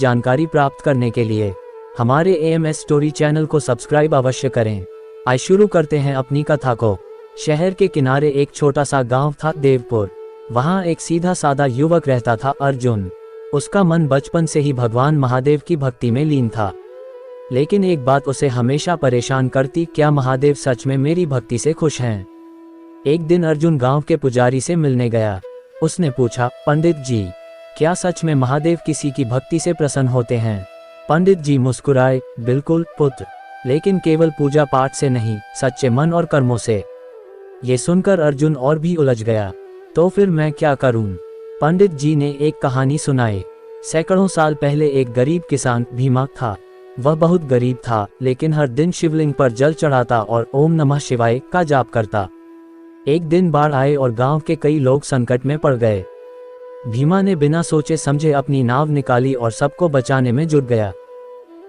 जानकारी प्राप्त करने के लिए हमारे AMS स्टोरी चैनल को सब्सक्राइब अवश्य करें। आइए शुरू करते हैं अपनी कथा को। शहर के किनारे एक छोटा सा गांव था, देवपुर। वहां एक सीधा साधा युवक रहता था, अर्जुन। उसका मन बचपन से ही भगवान महादेव की भक्ति में लीन था। लेकिन एक बात उसे हमेशा परेशान करती, क्या महादेव सच में मेरी भक्ति से खुश हैं? एक दिन अर्जुन गांव के पुजारी से मिलने गया। उसने पूछा, पंडित जी, क्या सच में महादेव किसी की भक्ति से प्रसन्न होते हैं? पंडित जी मुस्कुराए, बिल्कुल पुत्र, लेकिन केवल पूजा पाठ से नहीं, सच्चे मन और कर्मों से। ये सुनकर अर्जुन और भी उलझ गया। तो फिर मैं क्या करूं? पंडित जी ने एक कहानी सुनाई। सैकड़ों साल पहले एक गरीब किसान भीमा था। वह बहुत गरीब था, लेकिन हर दिन शिवलिंग पर जल चढ़ाता और ओम नमः शिवाय का जाप करता। एक दिन बाढ़ आए और गांव के कई लोग संकट में पड़ गए। भीमा ने बिना सोचे समझे अपनी नाव निकाली और सबको बचाने में जुट गया।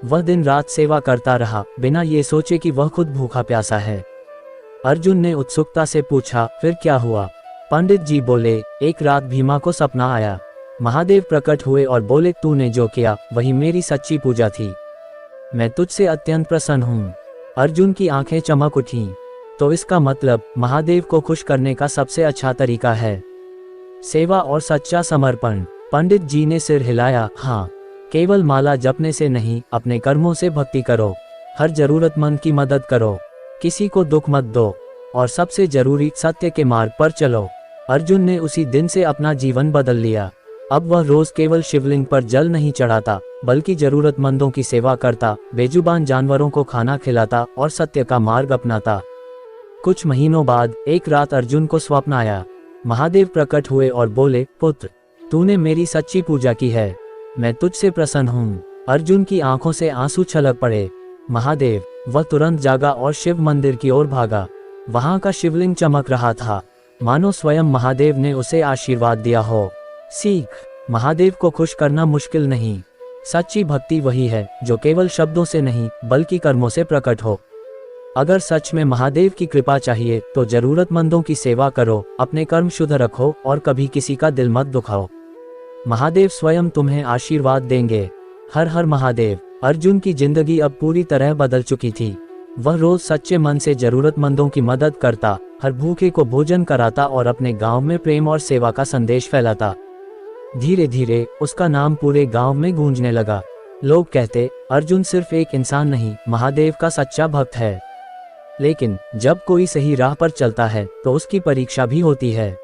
वह दिन रात सेवा करता रहा, बिना ये सोचे कि वह खुद भूखा प्यासा है। अर्जुन ने उत्सुकता से पूछा, फिर क्या हुआ? पंडित जी बोले, एक रात भीमा को सपना आया। महादेव प्रकट हुए और बोले, तूने जो किया वही मेरी सच्ची पूजा थी। मैं तुझसे अत्यंत प्रसन्न हूँ। अर्जुन की आंखें चमक उठीं। तो इसका मतलब महादेव को खुश करने का सबसे अच्छा तरीका है सेवा और सच्चा समर्पण। पंडित जी ने सिर हिलाया, हाँ, केवल माला जपने से नहीं, अपने कर्मों से भक्ति करो। हर जरूरतमंद की मदद करो, किसी को दुख मत दो, और सबसे जरूरी सत्य के मार्ग पर चलो। अर्जुन ने उसी दिन से अपना जीवन बदल लिया। अब वह रोज केवल शिवलिंग पर जल नहीं चढ़ाता, बल्कि जरूरतमंदों की सेवा करता, बेजुबान जानवरों को खाना खिलाता और सत्य का मार्ग अपनाता। कुछ महीनों बाद एक रात अर्जुन को स्वप्न आया। महादेव प्रकट हुए और बोले, पुत्र, तूने मेरी सच्ची पूजा की है, मैं तुझसे प्रसन्न हूँ। अर्जुन की आंखों से आंसू छलक पड़े। महादेव! वह तुरंत जागा और शिव मंदिर की ओर भागा। वहां का शिवलिंग चमक रहा था, मानो स्वयं महादेव ने उसे आशीर्वाद दिया हो। सीख, महादेव को खुश करना मुश्किल नहीं। सच्ची भक्ति वही है जो केवल शब्दों से नहीं, बल्कि कर्मों से प्रकट हो। अगर सच में महादेव की कृपा चाहिए तो जरूरतमंदों की सेवा करो, अपने कर्म शुद्ध रखो और कभी किसी का दिल मत दुखाओ। महादेव स्वयं तुम्हें आशीर्वाद देंगे। हर हर महादेव। अर्जुन की जिंदगी अब पूरी तरह बदल चुकी थी। वह रोज सच्चे मन से जरूरतमंदों की मदद करता, हर भूखे को भोजन कराता और अपने गांव में प्रेम और सेवा का संदेश फैलाता। धीरे धीरे उसका नाम पूरे गांव में गूंजने लगा। लोग कहते, अर्जुन सिर्फ एक इंसान नहीं, महादेव का सच्चा भक्त है। लेकिन जब कोई सही राह पर चलता है तो उसकी परीक्षा भी होती है।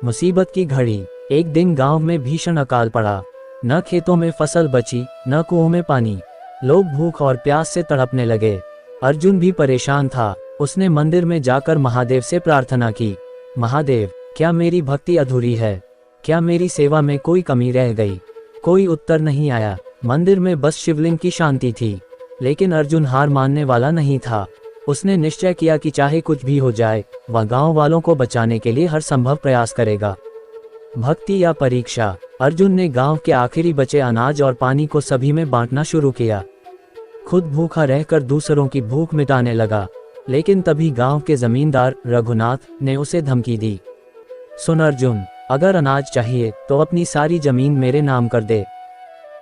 मुसीबत की घड़ी। एक दिन गांव में भीषण अकाल पड़ा। न खेतों में फसल बची, न कुओं में पानी। लोग भूख और प्यास से तड़पने लगे। अर्जुन भी परेशान था। उसने मंदिर में जाकर महादेव से प्रार्थना की, महादेव, क्या मेरी भक्ति अधूरी है? क्या मेरी सेवा में कोई कमी रह गई? कोई उत्तर नहीं आया। मंदिर में बस शिवलिंग की शांति थी। लेकिन अर्जुन हार मानने वाला नहीं था। उसने निश्चय किया कि चाहे कुछ भी हो जाए, वह गांव वालों को बचाने के लिए हर संभव प्रयास करेगा। भक्ति या परीक्षा? अर्जुन ने गांव के आखिरी बचे अनाज और पानी को सभी में बांटना शुरू किया। खुद भूखा रहकर दूसरों की भूख मिटाने लगा। लेकिन तभी गांव के जमींदार रघुनाथ ने उसे धमकी दी, सुन अर्जुन, अगर अनाज चाहिए तो अपनी सारी जमीन मेरे नाम कर दे।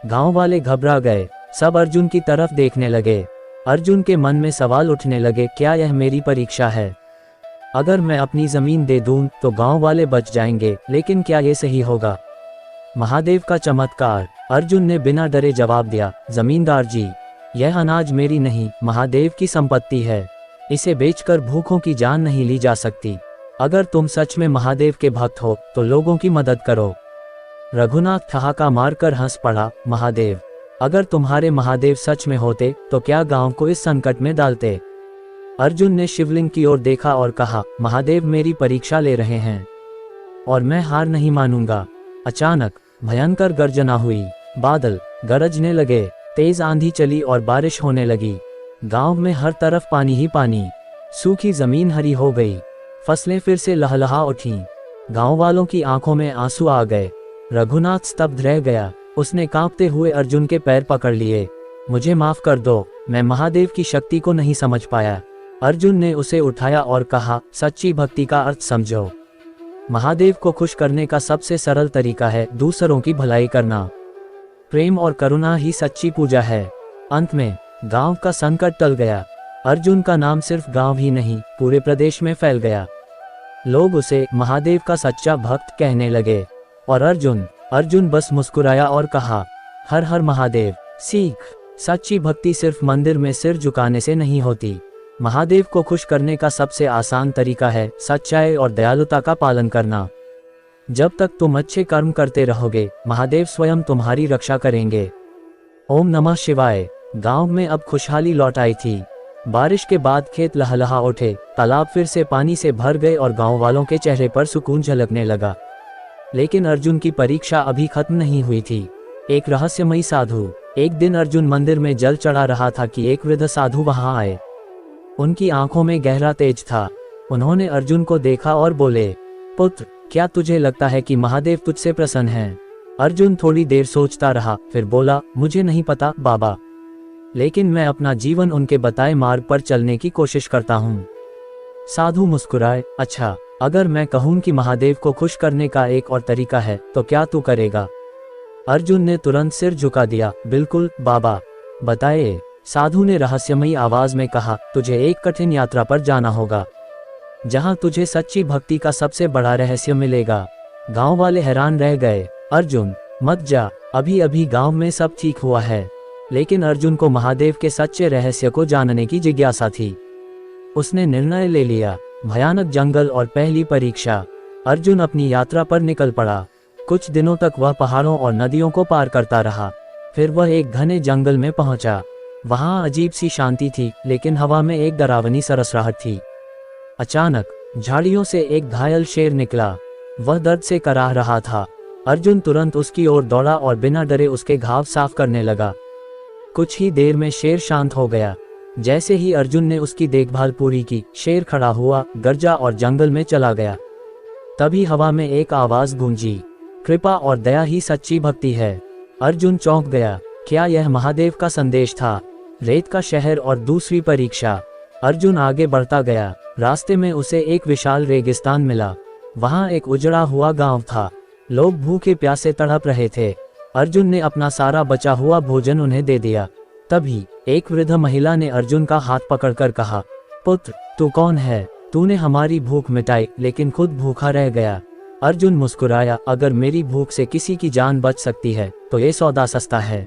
गांव वाले घबरा गए। सब अर्जुन की तरफ देखने लगे। अर्जुन के मन में सवाल उठने लगे, क्या यह मेरी परीक्षा है? अगर मैं अपनी जमीन दे दूं तो गांव वाले बच जाएंगे, लेकिन क्या ये सही होगा? महादेव का चमत्कार। अर्जुन ने बिना डरे जवाब दिया, जमींदार जी, यह अनाज मेरी नहीं, महादेव की संपत्ति है। इसे बेचकर भूखों की जान नहीं ली जा सकती। अगर तुम सच में महादेव के भक्त हो तो लोगों की मदद करो। रघुनाथ ठहाका मारकर हंस पड़ा, महादेव, अगर तुम्हारे महादेव सच में होते तो क्या गांव को इस संकट में डालते? अर्जुन ने शिवलिंग की ओर देखा और कहा, महादेव मेरी परीक्षा ले रहे हैं और मैं हार नहीं मानूंगा। अचानक भयंकर गर्जना हुई। बादल गरजने लगे, तेज आंधी चली और बारिश होने लगी। गांव में हर तरफ पानी ही पानी। सूखी जमीन हरी हो गई। फसलें फिर से लहलहा उठीं। गांव वालों की आंखों में आंसू आ गए। रघुनाथ स्तब्ध रह गया। उसने कांपते हुए अर्जुन के पैर पकड़ लिए। मुझे माफ कर दो, मैं महादेव की शक्ति को नहीं समझ पाया। अर्जुन ने उसे उठाया और कहा, सच्ची भक्ति का अर्थ समझो। महादेव को खुश करने का सबसे सरल तरीका है दूसरों की भलाई करना। प्रेम और करुणा ही सच्ची पूजा है। अंत में गांव का संकट टल गया। अर्जुन का नाम सिर्फ गांव ही नहीं, पूरे प्रदेश में फैल गया। लोग उसे महादेव का सच्चा भक्त कहने लगे। और अर्जुन बस मुस्कुराया और कहा, हर हर महादेव। सीख, सच्ची भक्ति सिर्फ मंदिर में सिर झुकाने से नहीं होती। महादेव को खुश करने का सबसे आसान तरीका है सच्चाई और दयालुता का पालन करना। जब तक तुम अच्छे कर्म करते रहोगे, महादेव स्वयं तुम्हारी रक्षा करेंगे। ओम नमः शिवाय। गांव में अब खुशहाली लौट आई थी। बारिश के बाद खेत लहलहा उठे, तालाब फिर से पानी से भर गए और गांव वालों के चेहरे पर सुकून झलकने लगा। लेकिन अर्जुन की परीक्षा अभी खत्म नहीं हुई थी। एक रहस्यमयी साधु। एक दिन अर्जुन मंदिर में जल चढ़ा रहा था कि एक वृद्ध साधु वहां आए। उनकी आंखों में गहरा तेज था। उन्होंने अर्जुन को देखा और बोले, पुत्र, क्या तुझे लगता है कि महादेव तुझसे प्रसन्न हैं? अर्जुन थोड़ी देर सोचता रहा, फिर बोला, मुझे नहीं पता बाबा, लेकिन मैं अपना जीवन उनके बताए मार्ग पर चलने की कोशिश करता हूँ। साधु मुस्कुराए, अच्छा, अगर मैं कहूँ कि महादेव को खुश करने का एक और तरीका है तो क्या तू करेगा? अर्जुन ने तुरंत सिर झुका दिया, बिल्कुल बाबा, बताइए। साधु ने रहस्यमयी आवाज में कहा, तुझे एक कठिन यात्रा पर जाना होगा, जहां तुझे सच्ची भक्ति का सबसे बड़ा रहस्य मिलेगा। गांव वाले हैरान रह गए। अर्जुन, मत जा, अभी अभी गांव में सब ठीक हुआ है। लेकिन अर्जुन को महादेव के सच्चे रहस्य को जानने की जिज्ञासा थी। उसने निर्णय ले लिया। भयानक जंगल और पहली परीक्षा। अर्जुन अपनी यात्रा पर निकल पड़ा। कुछ दिनों तक वह पहाड़ों और नदियों को पार करता रहा। फिर वह एक घने जंगल में पहुंचा। वहां अजीब सी शांति थी, लेकिन हवा में एक डरावनी सरसराहट थी। अचानक झाड़ियों से एक घायल शेर निकला। वह दर्द से कराह रहा था। अर्जुन तुरंत उसकी ओर दौड़ा और बिना डरे उसके घाव साफ करने लगा। कुछ ही देर में शेर शांत हो गया। जैसे ही अर्जुन ने उसकी देखभाल पूरी की, शेर खड़ा हुआ, गर्जा और जंगल में चला गया। तभी हवा में एक आवाज गूंजी, कृपा और दया ही सच्ची भक्ति है। अर्जुन चौंक गया। क्या यह महादेव का संदेश था? रेत का शहर और दूसरी परीक्षा। अर्जुन आगे बढ़ता गया। रास्ते में उसे एक विशाल रेगिस्तान मिला। वहां एक उजड़ा हुआ गांव था। लोग भूखे प्यासे तड़प रहे थे। अर्जुन ने अपना सारा बचा हुआ भोजन उन्हें दे दिया। तभी एक वृद्ध महिला ने अर्जुन का हाथ पकड़कर कहा, पुत्र, तू कौन है? तूने हमारी भूख मिटाई, लेकिन खुद भूखा रह गया। अर्जुन मुस्कुराया, अगर मेरी भूख से किसी की जान बच सकती है तो ये सौदा सस्ता है।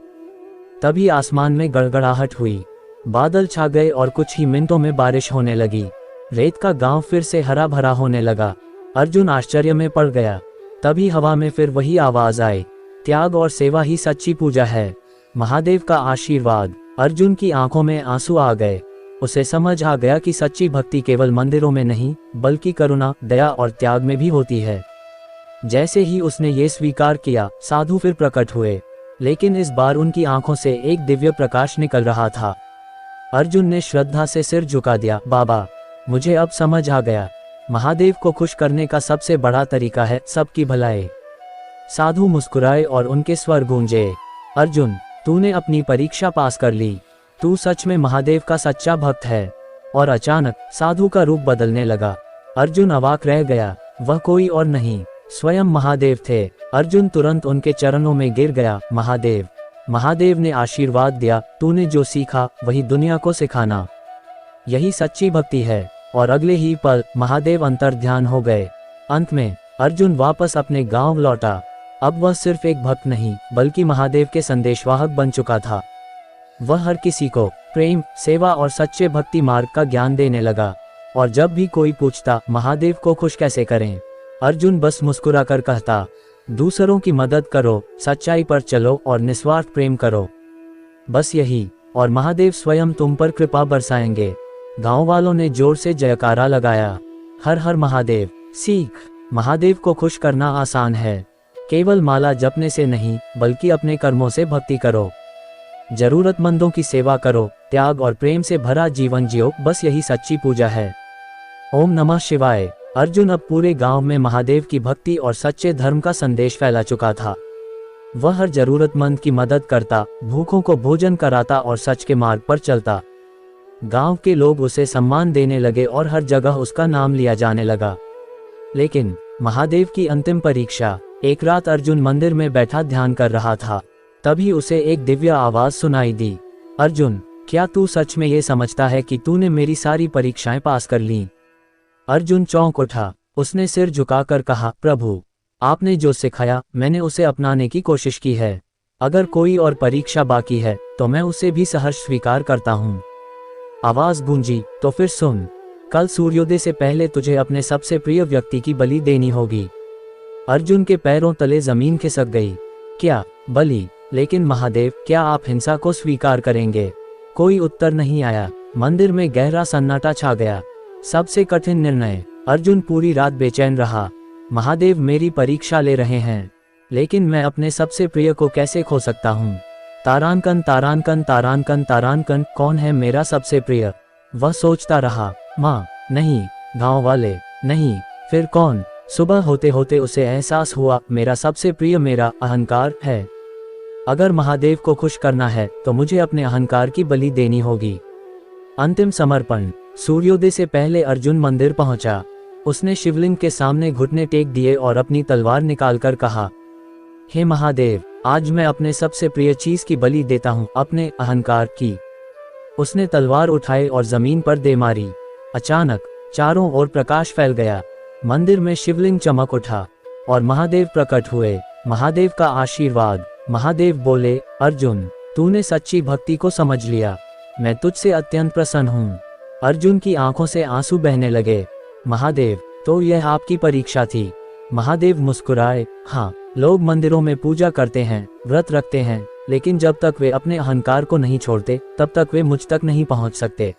तभी आसमान में गड़गड़ाहट हुई। बादल छा गए और कुछ ही मिनटों में बारिश होने लगी। रेत का गांव फिर से हरा भरा होने लगा। अर्जुन आश्चर्य में पड़ गया। तभी हवा में फिर वही आवाज आई, त्याग और सेवा ही सच्ची पूजा है। महादेव का आशीर्वाद। अर्जुन की आंखों में आंसू आ गए। उसे समझ आ गया कि सच्ची भक्ति केवल मंदिरों में नहीं, बल्कि करुणा, दया और त्याग में भी होती है। जैसे ही उसने ये स्वीकार किया, साधु फिर प्रकट हुए, लेकिन इस बार उनकी आंखों से एक दिव्य प्रकाश निकल रहा था। अर्जुन ने श्रद्धा से सिर झुका दिया, बाबा, मुझे अब समझ आ गया। महादेव को खुश करने का सबसे बड़ा तरीका है सबकी भलाई। साधु मुस्कुराए और उनके स्वर गूंजे, अर्जुन, तूने अपनी परीक्षा पास कर ली। तू सच में महादेव का सच्चा भक्त है। और अचानक साधु का रूप बदलने लगा। अर्जुन अवाक रह गया। वह कोई और नहीं, स्वयं महादेव थे। अर्जुन तुरंत उनके चरणों में गिर गया। महादेव। महादेव ने आशीर्वाद दिया, तूने जो सीखा वही दुनिया को सिखाना, यही सच्ची भक्ति है। और अगले ही पल महादेव अंतर्ध्यान हो गए। अंत में अर्जुन वापस अपने गांव लौटा। अब वह सिर्फ एक भक्त नहीं, बल्कि महादेव के संदेशवाहक बन चुका था। वह हर किसी को प्रेम, सेवा और सच्चे भक्ति मार्ग का ज्ञान देने लगा। और जब भी कोई पूछता, महादेव को खुश कैसे करें, अर्जुन बस मुस्कुराकर कहता, दूसरों की मदद करो, सच्चाई पर चलो और निस्वार्थ प्रेम करो। बस यही, और महादेव स्वयं तुम पर कृपा बरसाएंगे। गांव वालों ने जोर से जयकारा लगाया, हर हर महादेव। सीख, महादेव को खुश करना आसान है। केवल माला जपने से नहीं, बल्कि अपने कर्मों से भक्ति करो। जरूरतमंदों की सेवा करो, त्याग और प्रेम से भरा जीवन जियो, बस यही सच्ची पूजा है। ओम नमः शिवाय। अर्जुन अब पूरे गांव में महादेव की भक्ति और सच्चे धर्म का संदेश फैला चुका था। वह हर जरूरतमंद की मदद करता, भूखों को भोजन कराता और सच के मार्ग पर चलता। गांव के लोग उसे सम्मान देने लगे और हर जगह उसका नाम लिया जाने लगा। लेकिन महादेव की अंतिम परीक्षा। एक रात अर्जुन मंदिर में बैठा ध्यान कर रहा था। तभी उसे एक दिव्य आवाज सुनाई दी, अर्जुन, क्या तू सच में ये समझता है कि तूने मेरी सारी परीक्षाएं पास कर लीं? अर्जुन चौंक उठा। उसने सिर झुकाकर कहा, प्रभु, आपने जो सिखाया मैंने उसे अपनाने की कोशिश की है। अगर कोई और परीक्षा बाकी है तो मैं उसे भी सहर्ष स्वीकार करता हूँ। आवाज गूंजी, तो फिर सुन, कल सूर्योदय से पहले तुझे अपने सबसे प्रिय व्यक्ति की बलि देनी होगी। अर्जुन के पैरों तले जमीन खिसक गई। क्या बलि? लेकिन महादेव, क्या आप हिंसा को स्वीकार करेंगे? कोई उत्तर नहीं आया। मंदिर में गहरा सन्नाटा छा गया। सबसे कठिन निर्णय। अर्जुन पूरी रात बेचैन रहा। महादेव मेरी परीक्षा ले रहे हैं, लेकिन मैं अपने सबसे प्रिय को कैसे खो सकता हूँ? तारांकन तारांकन तारांकन तारांकन, कौन है मेरा सबसे प्रिय? वह सोचता रहा। माँ नहीं, गांव वाले नहीं, फिर कौन? सुबह होते होते उसे एहसास हुआ, मेरा सबसे प्रिय मेरा अहंकार है। अगर महादेव को खुश करना है तो मुझे अपने अहंकार की बलि देनी होगी। अंतिम समर्पण। सूर्योदय से पहले अर्जुन मंदिर पहुंचा। उसने शिवलिंग के सामने घुटने टेक दिए और अपनी तलवार निकालकर कहा, हे महादेव, आज मैं अपने सबसे प्रिय चीज की बलि देता हूँ, अपने अहंकार की। उसने तलवार उठाई और जमीन पर दे मारी। अचानक चारों ओर प्रकाश फैल गया। मंदिर में शिवलिंग चमक उठा और महादेव प्रकट हुए। महादेव का आशीर्वाद। महादेव बोले, अर्जुन, तूने सच्ची भक्ति को समझ लिया। मैं तुझसे अत्यंत प्रसन्न हूँ। अर्जुन की आंखों से आंसू बहने लगे। महादेव, तो यह आपकी परीक्षा थी? महादेव मुस्कुराए, हाँ, लोग मंदिरों में पूजा करते हैं, व्रत रखते हैं, लेकिन जब तक वे अपने अहंकार को नहीं छोड़ते तब तक वे मुझ तक नहीं पहुंच सकते।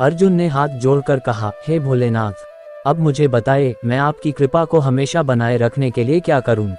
अर्जुन ने हाथ जोड़कर कहा, हे भोलेनाथ, अब मुझे बताए, मैं आपकी कृपा को हमेशा बनाए रखने के लिए क्या करूं?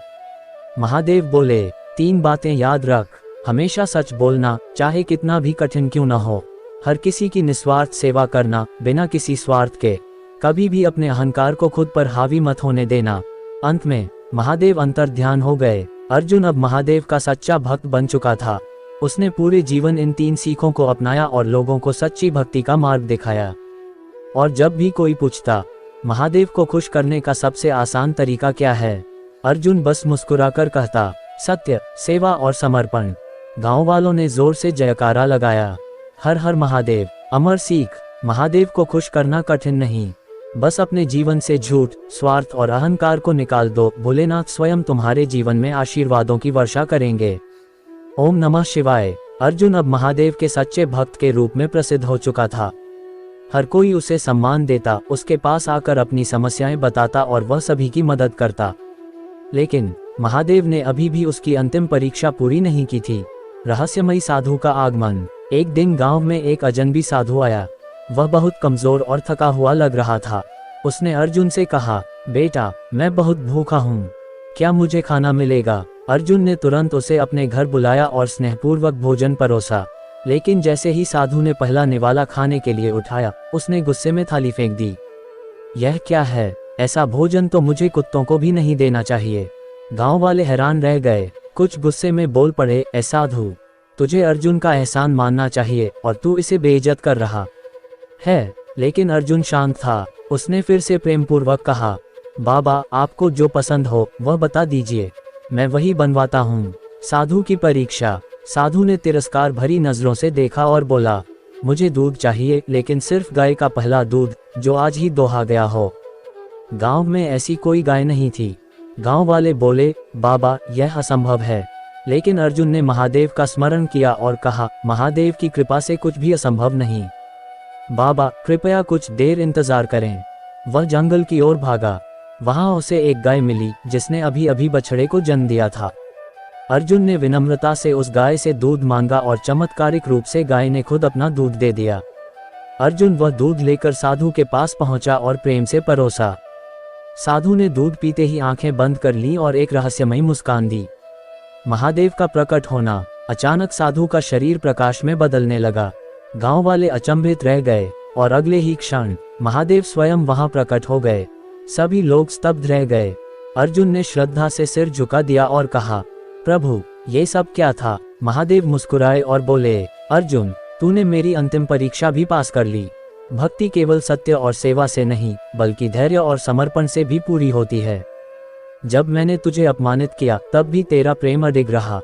महादेव बोले, 3 बातें याद रख। हमेशा सच बोलना, चाहे कितना भी कठिन क्यों न हो। हर किसी की निस्वार्थ सेवा करना, बिना किसी स्वार्थ के। कभी भी अपने अहंकार को खुद पर हावी मत होने देना। अंत में महादेव अंतर्ध्यान हो गए। अर्जुन अब महादेव का सच्चा भक्त बन चुका था। उसने पूरे जीवन इन 3 सीखों को अपनाया और लोगों को सच्ची भक्ति का मार्ग दिखाया। और जब भी कोई पूछता, महादेव को खुश करने का सबसे आसान तरीका क्या है, अर्जुन बस मुस्कुराकर कहता, सत्य, सेवा और समर्पण। गांव वालों ने जोर से जयकारा लगाया। हर हर महादेव। अमर सीख। महादेव को खुश करना कठिन नहीं, बस अपने जीवन से झूठ, स्वार्थ और अहंकार को निकाल दो। भोलेनाथ स्वयं तुम्हारे जीवन में आशीर्वादों की वर्षा करेंगे। ओम नमः शिवाय। अर्जुन अब महादेव के सच्चे भक्त के रूप में प्रसिद्ध हो चुका था। हर कोई उसे सम्मान देता, उसके पास आकर अपनी समस्याएं बताता और वह सभी की मदद करता। लेकिन महादेव ने अभी भी उसकी अंतिम परीक्षा पूरी नहीं की थी। रहस्यमयी साधु का आगमन। एक दिन गांव में एक अजनबी साधु आया। वह बहुत कमजोर और थका हुआ लग रहा था। उसने अर्जुन से कहा, बेटा, मैं बहुत भूखा हूँ, क्या मुझे खाना मिलेगा? अर्जुन ने तुरंत उसे अपने घर बुलाया और स्नेहपूर्वक भोजन परोसा। लेकिन जैसे ही साधु ने पहला निवाला खाने के लिए उठाया, उसने गुस्से में थाली फेंक दी। यह क्या है? ऐसा भोजन तो मुझे कुत्तों को भी नहीं देना चाहिए। गांव वाले हैरान रह गए। कुछ गुस्से में बोल पड़े, ऐ साधु, तुझे अर्जुन का एहसान मानना चाहिए और तू इसे बेइज्जत कर रहा है। लेकिन अर्जुन शांत था। उसने फिर से प्रेमपूर्वक कहा, बाबा, आपको जो पसंद हो वह बता दीजिए, मैं वही बनवाता हूँ। साधु की परीक्षा। साधु ने तिरस्कार भरी नजरों से देखा और बोला, मुझे दूध चाहिए, लेकिन सिर्फ गाय का पहला दूध जो आज ही दोहा गया हो। गांव में ऐसी कोई गाय नहीं थी। गांव वाले बोले, बाबा, यह असंभव है। लेकिन अर्जुन ने महादेव का स्मरण किया और कहा, महादेव की कृपा से कुछ भी असंभव नहीं। बाबा, कृपया कुछ देर इंतजार करें। वह जंगल की ओर भागा। वहां उसे एक गाय मिली जिसने अभी अभी बछड़े को जन्म दिया था। अर्जुन ने विनम्रता से उस गाय से दूध मांगा और चमत्कारिक रूप से गाय ने खुद अपना दूध दे दिया। अर्जुन वह दूध लेकर साधु के पास पहुंचा और प्रेम से परोसा। साधु ने दूध पीते ही आंखें बंद कर लीं और एक रहस्यमयी मुस्कान दी। महादेव का प्रकट होना। अचानक साधु का शरीर प्रकाश में बदलने लगा। गांव वाले अचंभित रह गए और अगले ही क्षण महादेव स्वयं वहां प्रकट हो गए। सभी लोग स्तब्ध रह गए। अर्जुन ने श्रद्धा से सिर झुका दिया और कहा, प्रभु, ये सब क्या था? महादेव मुस्कुराए और बोले, अर्जुन, तूने मेरी अंतिम परीक्षा भी पास कर ली। भक्ति केवल सत्य और सेवा से नहीं, बल्कि धैर्य और समर्पण से भी पूरी होती है। जब मैंने तुझे अपमानित किया तब भी तेरा प्रेम अडिग रहा।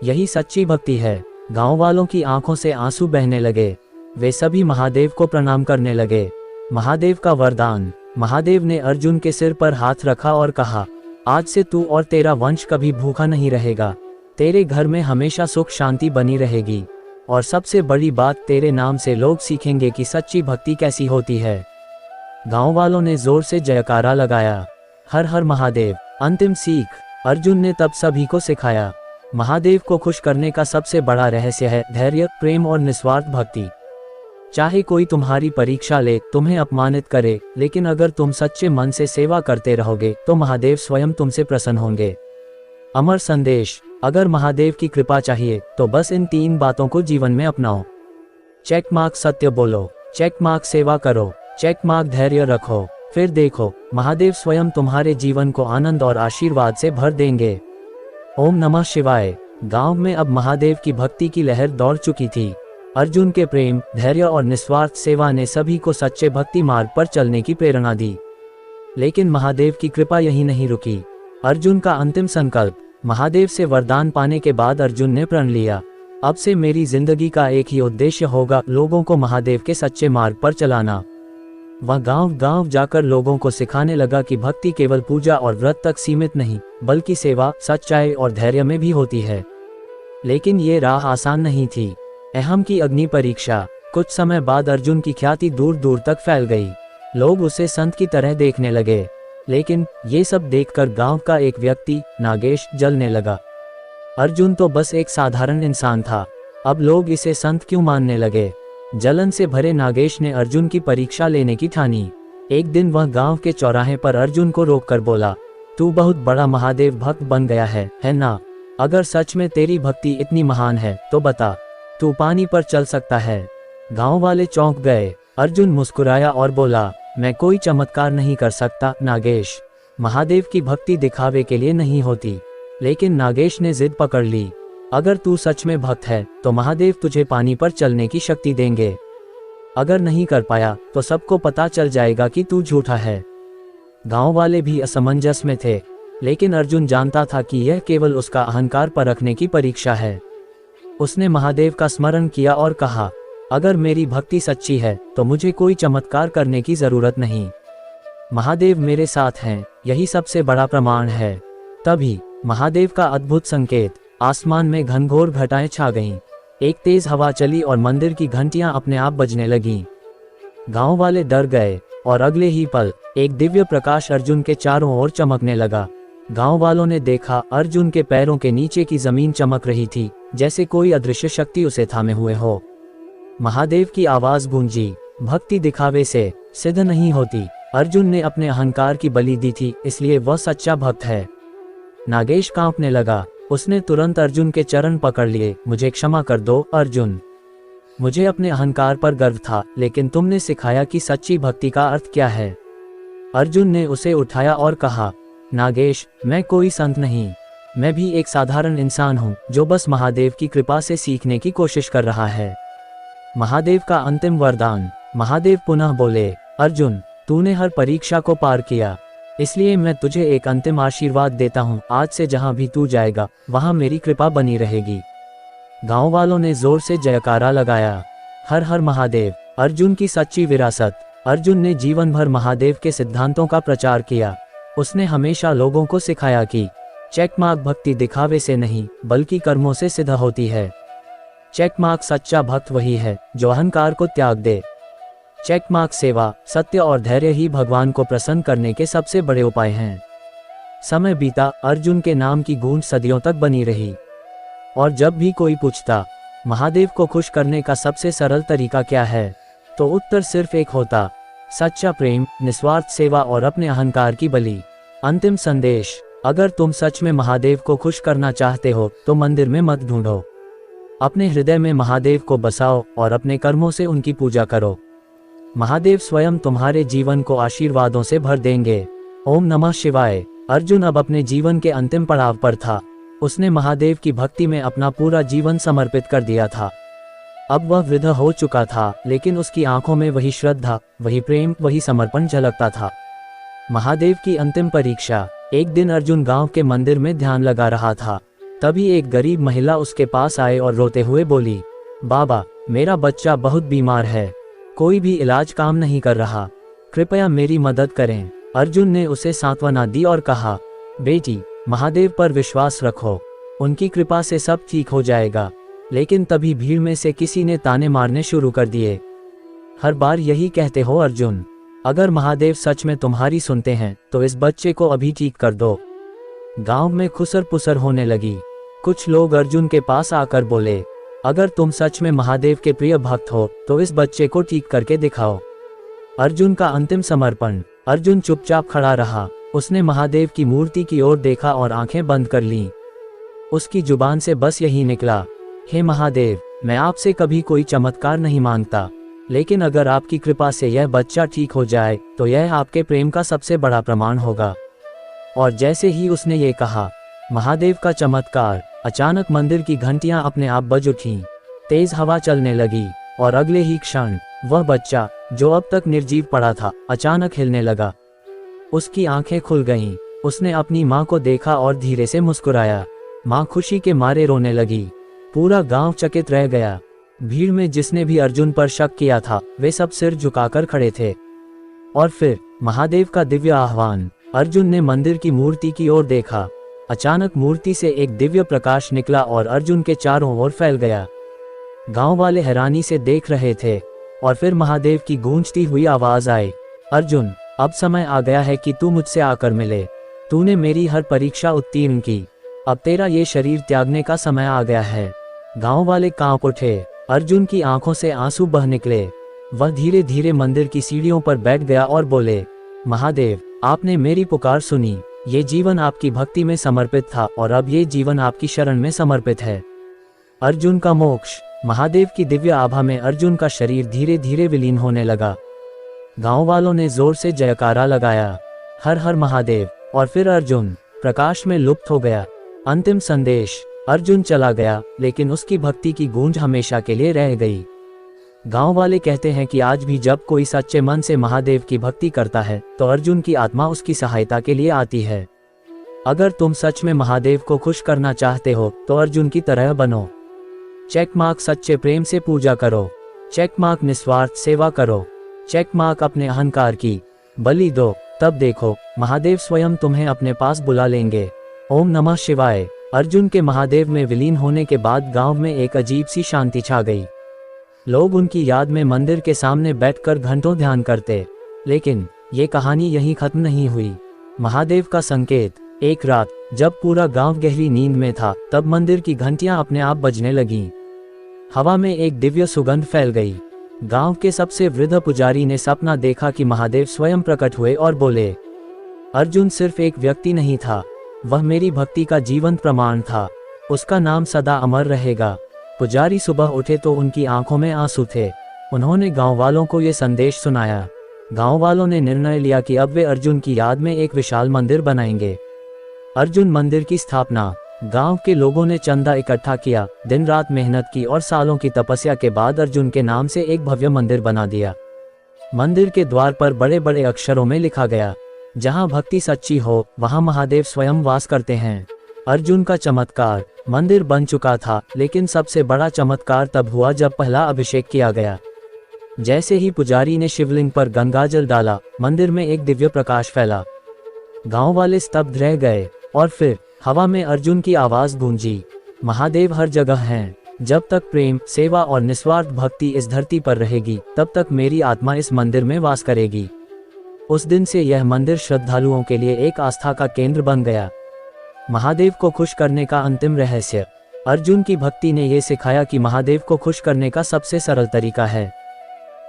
यही सच्ची भक्ति है। गांव वालों की आंखों से आंसू बहने लगे। वे सभी महादेव को प्रणाम करने लगे। महादेव का वरदान। महादेव ने अर्जुन के सिर पर हाथ रखा और कहा, आज से तू और तेरा वंश कभी भूखा नहीं रहेगा। तेरे घर में हमेशा सुख शांति बनी रहेगी। और सबसे बड़ी बात, तेरे नाम से लोग सीखेंगे कि सच्ची भक्ति कैसी होती है। गांव वालों ने जोर से जयकारा लगाया, हर हर महादेव। अंतिम सीख। अर्जुन ने तब सभी को सिखाया, महादेव को खुश करने का सबसे बड़ा रहस्य है धैर्य, प्रेम और निस्वार्थ भक्ति। चाहे कोई तुम्हारी परीक्षा ले, तुम्हें अपमानित करे, लेकिन अगर तुम सच्चे मन से सेवा करते रहोगे तो महादेव स्वयं तुमसे प्रसन्न होंगे। अमर संदेश। अगर महादेव की कृपा चाहिए तो बस इन 3 बातों को जीवन में अपनाओ। चेक मार्क सत्य बोलो, चेक मार्क सेवा करो, चेक मार्क धैर्य रखो। फिर देखो, महादेव स्वयं तुम्हारे जीवन को आनंद और आशीर्वाद से भर देंगे। ओम नमः शिवाय। गांव में अब महादेव की भक्ति की लहर दौड़ चुकी थी। अर्जुन के प्रेम, धैर्य और निस्वार्थ सेवा ने सभी को सच्चे भक्ति मार्ग पर चलने की प्रेरणा दी। लेकिन महादेव की कृपा यहीं नहीं रुकी। अर्जुन का अंतिम संकल्प। महादेव से वरदान पाने के बाद अर्जुन ने प्रण लिया, अब से मेरी जिंदगी का एक ही उद्देश्य होगा, लोगों को महादेव के सच्चे मार्ग पर चलाना। वह गांव-गांव जाकर लोगों को सिखाने लगा कि भक्ति केवल पूजा और व्रत तक सीमित नहीं, बल्कि सेवा, सच्चाई और धैर्य में भी होती है। लेकिन ये राह आसान नहीं थी। अहम की अग्नि परीक्षा। कुछ समय बाद अर्जुन की ख्याति दूर दूर तक फैल गई। लोग उसे संत की तरह देखने लगे। लेकिन ये सब देखकर गांव का एक व्यक्ति, नागेश, जलने लगा। अर्जुन तो बस एक साधारण इंसान था, अब लोग इसे संत क्यों मानने लगे। जलन से भरे नागेश ने अर्जुन की परीक्षा लेने की ठानी। एक दिन वह गांव के चौराहे पर अर्जुन को रोककर बोला, तू बहुत बड़ा महादेव भक्त बन गया है ना? अगर सच में तेरी भक्ति इतनी महान है तो बता, तू पानी पर चल सकता है? गांव वाले चौंक गए। अर्जुन मुस्कुराया और बोला, मैं कोई चमत्कार नहीं कर सकता नागेश। महादेव की भक्ति दिखावे के लिए नहीं होती। लेकिन नागेश ने जिद पकड़ ली, अगर तू सच में भक्त है तो महादेव तुझे पानी पर चलने की शक्ति देंगे। अगर नहीं कर पाया तो सबको पता चल जाएगा कि तू झूठा है। गांव वाले भी असमंजस में थे, लेकिन अर्जुन जानता था कि यह केवल उसका अहंकार परखने की परीक्षा है। उसने महादेव का स्मरण किया और कहा, अगर मेरी भक्ति सच्ची है तो मुझे कोई चमत्कार करने की जरूरत नहीं। महादेव मेरे साथ हैं, यही सबसे बड़ा प्रमाण है। तभी महादेव का अद्भुत संकेत। आसमान में घनघोर घटाएं छा गईं। एक तेज हवा चली और मंदिर की घंटियां अपने आप बजने लगीं। गांव वाले डर गए और अगले ही पल एक दिव्य प्रकाश अर्जुन के चारों ओर चमकने लगा। गांव वालों ने देखा, अर्जुन के पैरों के नीचे की जमीन चमक रही थी, जैसे कोई अदृश्य शक्ति उसे थामे हुए हो। महादेव की आवाज गूंजी, भक्ति दिखावे से सिद्ध नहीं होती। अर्जुन ने अपने अहंकार की बलि दी थी, इसलिए वह सच्चा भक्त है। नागेश कांपने लगा। उसने तुरंत अर्जुन के चरण पकड़ लिए। मुझे क्षमा कर दो अर्जुन, मुझे अपने अहंकार पर गर्व था, लेकिन तुमने सिखाया कि सच्ची भक्ति का अर्थ क्या है। अर्जुन ने उसे उठाया और कहा, नागेश, मैं कोई संत नहीं, मैं भी एक साधारण इंसान हूँ जो बस महादेव की कृपा से सीखने की कोशिश कर रहा है। महादेव का अंतिम वरदान। महादेव पुनः बोले, अर्जुन, तूने हर परीक्षा को पार किया, इसलिए मैं तुझे एक अंतिम आशीर्वाद देता हूँ। आज से जहाँ भी तू जाएगा वहाँ मेरी कृपा बनी रहेगी। गांव वालों ने जोर से जयकारा लगाया, हर हर महादेव। अर्जुन की सच्ची विरासत। अर्जुन ने जीवन भर महादेव के सिद्धांतों का प्रचार किया। उसने हमेशा लोगों को सिखाया कि चेकमार्क भक्ति दिखावे से नहीं बल्कि कर्मों से सिद्ध होती है। चेकमार्क सच्चा भक्त वही है जो अहंकार को त्याग दे। चेकमार्क सेवा, सत्य और धैर्य ही भगवान को प्रसन्न करने के सबसे बड़े उपाय हैं। समय बीता, अर्जुन के नाम की गूंज सदियों तक बनी रही। और जब भी कोई पूछता, महादेव को खुश करने का सबसे सरल तरीका क्या है, तो उत्तर सिर्फ एक होता, सच्चा प्रेम, निस्वार्थ सेवा और अपने अहंकार की बलि। अंतिम संदेश। अगर तुम सच में महादेव को खुश करना चाहते हो तो मंदिर में मत ढूंढो, अपने हृदय में महादेव को बसाओ और अपने कर्मों से उनकी पूजा करो। महादेव स्वयं तुम्हारे जीवन को आशीर्वादों से भर देंगे। ओम नमः शिवाय। अर्जुन अब अपने जीवन के अंतिम पड़ाव पर था। उसने महादेव की भक्ति में अपना पूरा जीवन समर्पित कर दिया था। अब वह वृद्ध हो चुका था, लेकिन उसकी आंखों में वही श्रद्धा, वही प्रेम, वही समर्पण झलकता था। महादेव की अंतिम परीक्षा। एक दिन अर्जुन गांव के मंदिर में ध्यान लगा रहा था। तभी एक गरीब महिला उसके पास आए और रोते हुए बोली, बाबा, मेरा बच्चा बहुत बीमार है, कोई भी इलाज काम नहीं कर रहा, कृपया मेरी मदद करें। अर्जुन ने उसे सांत्वना दी और कहा, बेटी, महादेव पर विश्वास रखो, उनकी कृपा से सब ठीक हो जाएगा। लेकिन तभी भीड़ में से किसी ने ताने मारने शुरू कर दिए, हर बार यही कहते हो अर्जुन, अगर महादेव सच में तुम्हारी सुनते हैं तो इस बच्चे को अभी ठीक कर दो। गांव में खुसर पुसर होने लगी। कुछ लोग अर्जुन के पास आकर बोले, अगर तुम सच में महादेव के प्रिय भक्त हो तो इस बच्चे को ठीक करके दिखाओ। अर्जुन का अंतिम समर्पण। अर्जुन चुपचाप खड़ा रहा। उसने महादेव की मूर्ति की ओर देखा और आंखें बंद कर लीं। उसकी जुबान से बस यही निकला, हे महादेव, मैं आपसे कभी कोई चमत्कार नहीं मांगता, लेकिन अगर आपकी कृपा से यह बच्चा ठीक हो जाए तो यह आपके प्रेम का सबसे बड़ा प्रमाण होगा। और जैसे ही उसने ये कहा, महादेव का चमत्कार, अचानक मंदिर की घंटियां अपने आप बज उठीं, तेज हवा चलने लगी और अगले ही क्षण वह बच्चा जो अब तक निर्जीव पड़ा था अचानक हिलने लगा। उसकी आंखें खुल गईं। उसने अपनी माँ को देखा और धीरे से मुस्कुराया। माँ खुशी के मारे रोने लगी। पूरा गांव चकित रह गया। भीड़ में जिसने भी अर्जुन पर शक किया था वे सब सिर झुकाकर खड़े थे। और फिर महादेव का दिव्य आह्वान। अर्जुन ने मंदिर की मूर्ति की ओर देखा। अचानक मूर्ति से एक दिव्य प्रकाश निकला और अर्जुन के चारों ओर फैल गया। गांव वाले हैरानी से देख रहे थे और फिर महादेव की गूंजती हुई आवाज आई, अर्जुन, अब समय आ गया है कि तू मुझसे आकर मिले। तूने मेरी हर परीक्षा उत्तीर्ण की, अब तेरा ये शरीर त्यागने का समय आ गया है। गांव वाले कांप उठे। अर्जुन की आंखों से आंसू बह निकले। वह धीरे धीरे मंदिर की सीढ़ियों पर बैठ गया और बोले, महादेव, आपने मेरी पुकार सुनी। ये जीवन आपकी भक्ति में समर्पित था और अब ये जीवन आपकी शरण में समर्पित है। अर्जुन का मोक्ष। महादेव की दिव्य आभा में अर्जुन का शरीर धीरे धीरे विलीन होने लगा। गांव वालों ने जोर से जयकारा लगाया, हर हर महादेव। और फिर अर्जुन प्रकाश में लुप्त हो गया। अंतिम संदेश। अर्जुन चला गया, लेकिन उसकी भक्ति की गूंज हमेशा के लिए रह गई। गांव वाले कहते हैं कि आज भी जब कोई सच्चे मन से महादेव की भक्ति करता है तो अर्जुन की आत्मा उसकी सहायता के लिए आती है। अगर तुम सच में महादेव को खुश करना चाहते हो तो अर्जुन की तरह बनो। चेक मार्क सच्चे प्रेम से पूजा करो। चेक मार्क निस्वार्थ सेवा करो। चेक मार्क अपने अहंकार की बलि दो। तब देखो, महादेव स्वयं तुम्हें अपने पास बुला लेंगे। ओम नमः शिवाय। अर्जुन के महादेव में विलीन होने के बाद गांव में एक अजीब सी शांति छा गई। लोग उनकी याद में मंदिर के सामने बैठकर घंटों ध्यान करते। लेकिन ये कहानी यहीं खत्म नहीं हुई। महादेव का संकेत। एक रात जब पूरा गांव गहरी नींद में था तब मंदिर की घंटियां अपने आप बजने लगीं। हवा में एक दिव्य सुगंध फैल गई। गांव के सबसे वृद्ध पुजारी ने सपना देखा कि महादेव स्वयं प्रकट हुए और बोले, अर्जुन सिर्फ एक व्यक्ति नहीं था, वह मेरी भक्ति का जीवंत प्रमाण था। उसका नाम सदा अमर रहेगा। पुजारी सुबह उठे तो उनकी आंखों में आंसू थे। उन्होंने गांव वालों को ये संदेश सुनाया। गांव वालों ने निर्णय लिया कि अब वे अर्जुन की याद में एक विशाल मंदिर बनाएंगे। अर्जुन मंदिर की स्थापना। गांव के लोगों ने चंदा इकट्ठा किया, दिन रात मेहनत की और सालों की तपस्या के बाद अर्जुन के नाम से एक भव्य मंदिर बना दिया। मंदिर के द्वार पर बड़े बड़े अक्षरों में लिखा गया, जहां भक्ति सच्ची हो वहां महादेव स्वयं वास करते हैं। अर्जुन का चमत्कार। मंदिर बन चुका था, लेकिन सबसे बड़ा चमत्कार तब हुआ जब पहला अभिषेक किया गया। जैसे ही पुजारी ने शिवलिंग पर गंगाजल डाला, मंदिर में एक दिव्य प्रकाश फैला। गांव वाले स्तब्ध रह गए। और फिर हवा में अर्जुन की आवाज गूंजी, महादेव हर जगह हैं। जब तक प्रेम, सेवा और निस्वार्थ भक्ति इस धरती पर रहेगी, तब तक मेरी आत्मा इस मंदिर में वास करेगी। उस दिन से यह मंदिर श्रद्धालुओं के लिए एक आस्था का केंद्र बन गया। महादेव को खुश करने का अंतिम रहस्य। अर्जुन की भक्ति ने यह सिखाया कि महादेव को खुश करने का सबसे सरल तरीका है,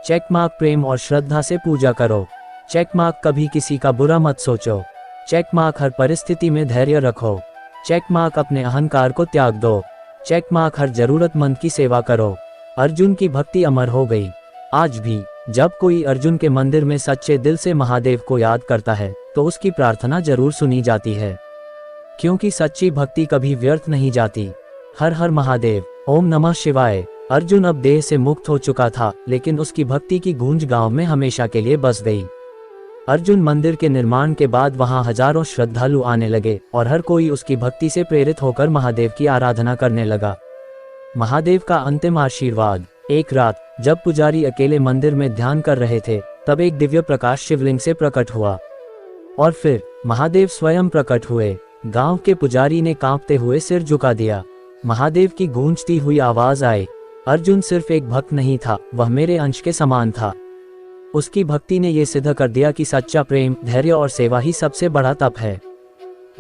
चेक मार्क प्रेम और श्रद्धा से पूजा करो। चेक मार्क कभी किसी का बुरा मत सोचो। चेक मार्क हर परिस्थिति में धैर्य रखो। चेक मार्क अपने अहंकार को त्याग दो। चेक मार्क हर जरूरतमंद की सेवा करो। अर्जुन की भक्ति अमर हो गई। आज भी जब कोई अर्जुन के मंदिर में सच्चे दिल से महादेव को याद करता है तो उसकी प्रार्थना जरूर सुनी जाती है, क्योंकि सच्ची भक्ति कभी व्यर्थ नहीं जाती। हर हर महादेव। ओम नमः शिवाय। अर्जुन अब देह से मुक्त हो चुका था, लेकिन उसकी भक्ति की गूंज गांव में हमेशा के लिए बस गई। अर्जुन मंदिर के निर्माण के बाद वहां हजारों श्रद्धालु आने लगे और हर कोई उसकी भक्ति से प्रेरित होकर महादेव की आराधना करने लगा। महादेव का अंतिम आशीर्वाद। एक रात जब पुजारी अकेले मंदिर में ध्यान कर रहे थे, तब एक दिव्य प्रकाश शिवलिंग से प्रकट हुआ और फिर महादेव स्वयं प्रकट हुए। गांव के पुजारी ने कांपते हुए सिर झुका दिया। महादेव की गूंजती हुई आवाज आई, अर्जुन सिर्फ एक भक्त नहीं था, वह मेरे अंश के समान था। उसकी भक्ति ने यह सिद्ध कर दिया कि सच्चा प्रेम, धैर्य और सेवा ही सबसे बड़ा तप है।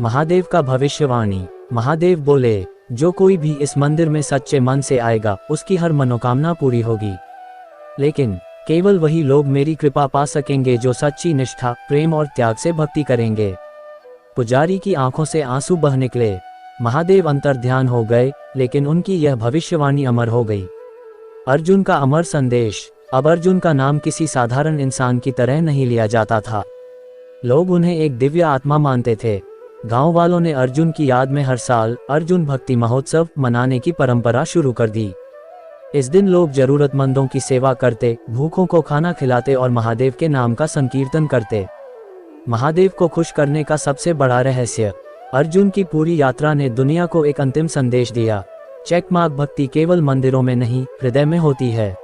महादेव का भविष्यवाणी। महादेव बोले, जो कोई भी इस मंदिर में सच्चे मन से आएगा, उसकी हर मनोकामना पूरी होगी। लेकिन केवल वही लोग मेरी कृपा पा सकेंगे जो सच्ची निष्ठा, प्रेम और त्याग से भक्ति करेंगे। पुजारी की आंखों से आंसू बह निकले। महादेव अंतर्ध्यान हो गए, लेकिन उनकी यह भविष्यवाणी अमर हो गई। अर्जुन का अमर संदेश। अब अर्जुन का नाम किसी साधारण इंसान की तरह नहीं लिया जाता था। लोग उन्हें एक दिव्य आत्मा मानते थे। गांव वालों ने अर्जुन की याद में हर साल अर्जुन भक्ति महोत्सव मनाने की परंपरा शुरू कर दी। इस दिन लोग जरूरतमंदों की सेवा करते, भूखों को खाना खिलाते और महादेव के नाम का संकीर्तन करते। महादेव को खुश करने का सबसे बड़ा रहस्य। अर्जुन की पूरी यात्रा ने दुनिया को एक अंतिम संदेश दिया। चेकमार्क भक्ति केवल मंदिरों में नहीं, हृदय में होती है।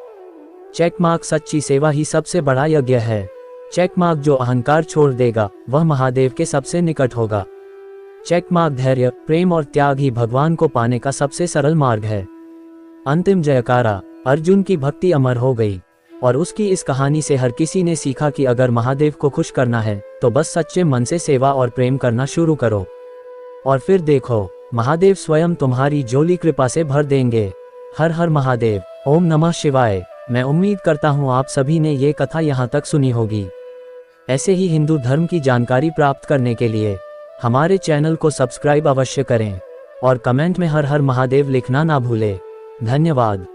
चेकमार्क सच्ची सेवा ही सबसे बड़ा यज्ञ है। चेकमार्क जो अहंकार छोड़ देगा, वह महादेव के सबसे निकट होगा। चेकमार्क धैर्य, प्रेम और त्याग ही भगवान को पाने का सबसे सरल मार्ग है। अंतिम जयकारा। अर्जुन की भक्ति अमर हो गई और उसकी इस कहानी से हर किसी ने सीखा कि अगर महादेव को खुश करना है तो बस सच्चे मन से सेवा और प्रेम करना शुरू करो, और फिर देखो, महादेव स्वयं तुम्हारी झोली कृपा से भर देंगे। हर हर महादेव। ओम नमः शिवाय। मैं उम्मीद करता हूँ आप सभी ने ये कथा यहाँ तक सुनी होगी। ऐसे ही हिंदू धर्म की जानकारी प्राप्त करने के लिए हमारे चैनल को सब्सक्राइब अवश्य करें और कमेंट में हर हर महादेव लिखना ना भूलें। धन्यवाद।